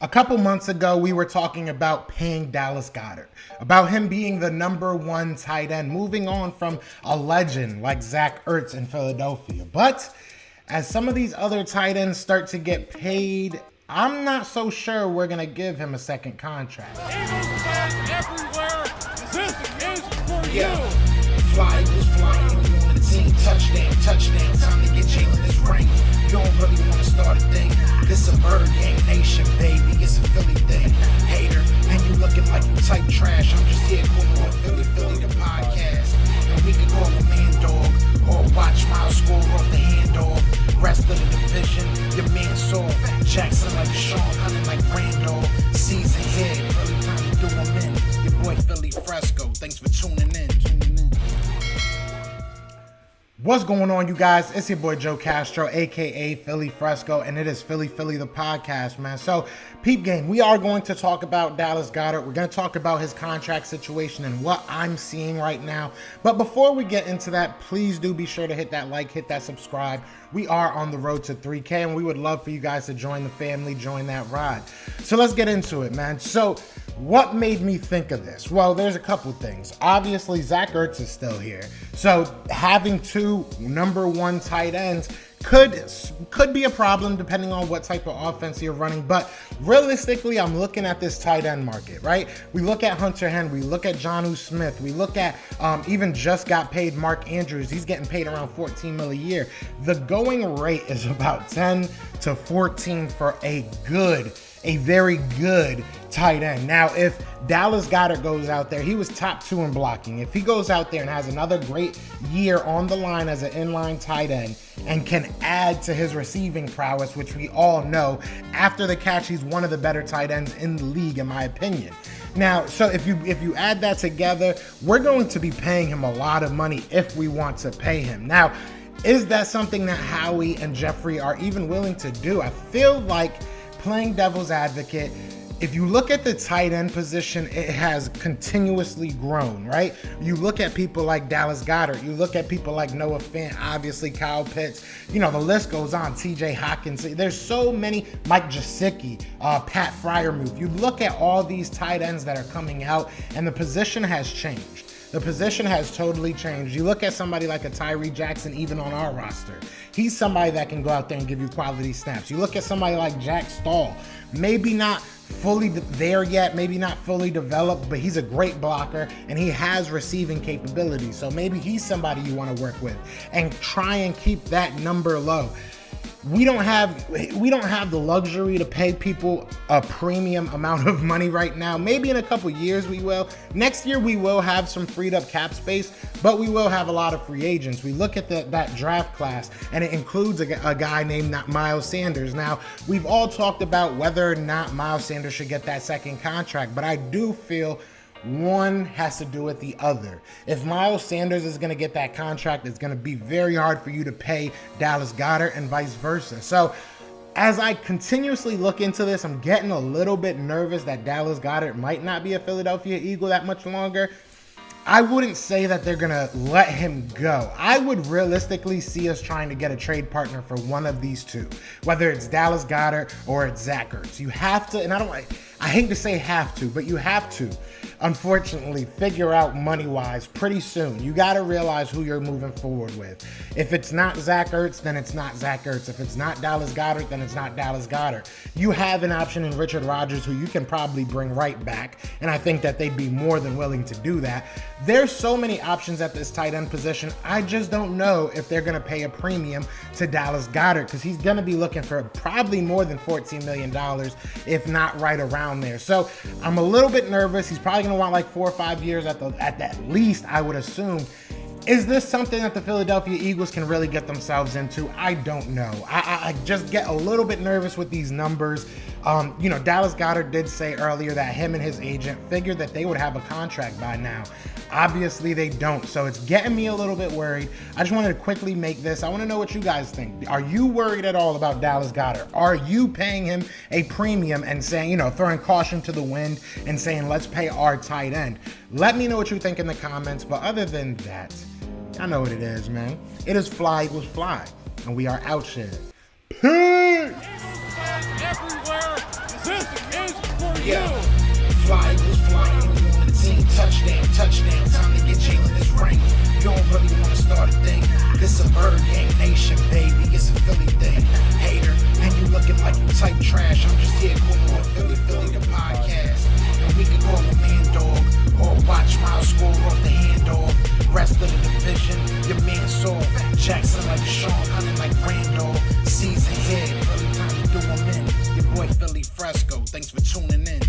A couple months ago, we were talking about paying Dallas Goedert, about him being the #1 tight end, moving on from a legend like Zach Ertz in Philadelphia. But as some of these other tight ends start to get paid, I'm not so sure we're going to give him a second contract. Eagles fans everywhere, this is for you. Fly was flying on the team. Touchdown, touchdown. Time to get Jalen this ring. You don't really want to start a thing. This a bird gang nation, baby. It's a Philly thing. Hater, and you looking like you type trash. I'm just here calling on Philly the podcast. And we can call a man dog or watch Miles score off the handoff. Rest of the division, your man saw Jackson like Sean, hunting like Randall. Season here, really time to do them in. Your boy Philly Fresco. Thanks for tuning in. What's going on, you guys? It's your boy Joe Castro, aka Philly Fresco, and it is Philly the podcast, man. So, peep game, we are going to talk about Dallas Goedert. We're going to talk about his contract situation and what I'm seeing right now. But before we get into that, please do be sure to hit that like, hit that subscribe. We are on the road to 3K, and we would love for you guys to join the family, join that ride. So let's get into it, man. So what made me think of this? Well, there's a couple things. Obviously, Zach Ertz is still here. So having two #1 tight ends could be a problem depending on what type of offense you're running. But realistically, I'm looking at this tight end market, right? We look at Hunter Henry, we look at Jonnu Smith, we look at even just got paid Mark Andrews. He's getting paid around $14 million a year. The going rate is about 10 to 14 for a very good tight end. Now, if Dallas Goedert goes out there, he was top 2 in blocking. If he goes out there and has another great year on the line as an inline tight end and can add to his receiving prowess, which we all know, after the catch, he's one of the better tight ends in the league, in my opinion. Now, so if you add that together, we're going to be paying him a lot of money if we want to pay him. Now, is that something that Howie and Jeffrey are even willing to do? I feel like, playing devil's advocate, if you look at the tight end position, it has continuously grown, right? You look at people like Dallas Goedert, you look at people like Noah Fant, obviously Kyle Pitts, the list goes on, TJ Hawkins. There's so many, Mike Gesicki, Pat Freiermuth. You look at all these tight ends that are coming out, and the position has changed. The position has totally changed. You look at somebody like a Tyree Jackson, even on our roster. He's somebody that can go out there and give you quality snaps. You look at somebody like Jack Stahl, maybe not fully there yet, maybe not fully developed, but he's a great blocker and he has receiving capabilities. So maybe he's somebody you want to work with and try and keep that number low. We don't have the luxury to pay people a premium amount of money right now. Maybe in a couple years we will. Next year we will have some freed up cap space, but we will have a lot of free agents. We look at that draft class, and it includes a guy named Miles Sanders. Now, we've all talked about whether or not Miles Sanders should get that second contract, but I do feel one has to do with the other. If Miles Sanders is going to get that contract, it's going to be very hard for you to pay Dallas Goedert and vice versa. So as I continuously look into this, I'm getting a little bit nervous that Dallas Goedert might not be a Philadelphia Eagle that much longer. I wouldn't say that they're going to let him go. I would realistically see us trying to get a trade partner for one of these two, whether it's Dallas Goedert or it's Zach Ertz. You have to, and I hate to say have to, but you have to, unfortunately, figure out money-wise pretty soon. You got to realize who you're moving forward with. If it's not Zach Ertz, then it's not Zach Ertz. If it's not Dallas Goedert, then it's not Dallas Goedert. You have an option in Richard Rodgers who you can probably bring right back, and I think that they'd be more than willing to do that. There's so many options at this tight end position. I just don't know if they're going to pay a premium to Dallas Goedert because he's going to be looking for probably more than $14 million, if not right around there. So I'm a little bit nervous. He's probably going to want like 4 or 5 years at that least, I would assume. Is this something that the Philadelphia Eagles can really get themselves into? I don't know. I just get a little bit nervous with these numbers. Dallas Goedert did say earlier that him and his agent figured that they would have a contract by now. Obviously, they don't, so it's getting me a little bit worried. I just wanted to quickly make this. I want to know what you guys think. Are you worried at all about Dallas Goedert? Are you paying him a premium and saying, throwing caution to the wind and saying, let's pay our tight end? Let me know what you think in the comments, but other than that, I know what it is, man. It is Fly Eagles Fly, and we are out here. Peace! Eagles fans everywhere, this is Yeah. Fly Eagles flying, we on the team. Touchdown, touchdown. Time to get Jalen this ring. You don't really want to start a thing. This a bird gang nation, baby. It's a Philly thing. Hater, and you looking like you type trash. I'm just here calling the Philly the podcast. And we can call a man dog or watch Miles score off the handoff. Rest of the division, your man soft. Jackson like Sean, hunting like Randolph. Season head, really time to do him in. Your boy Philly Fresco. Thanks for tuning in.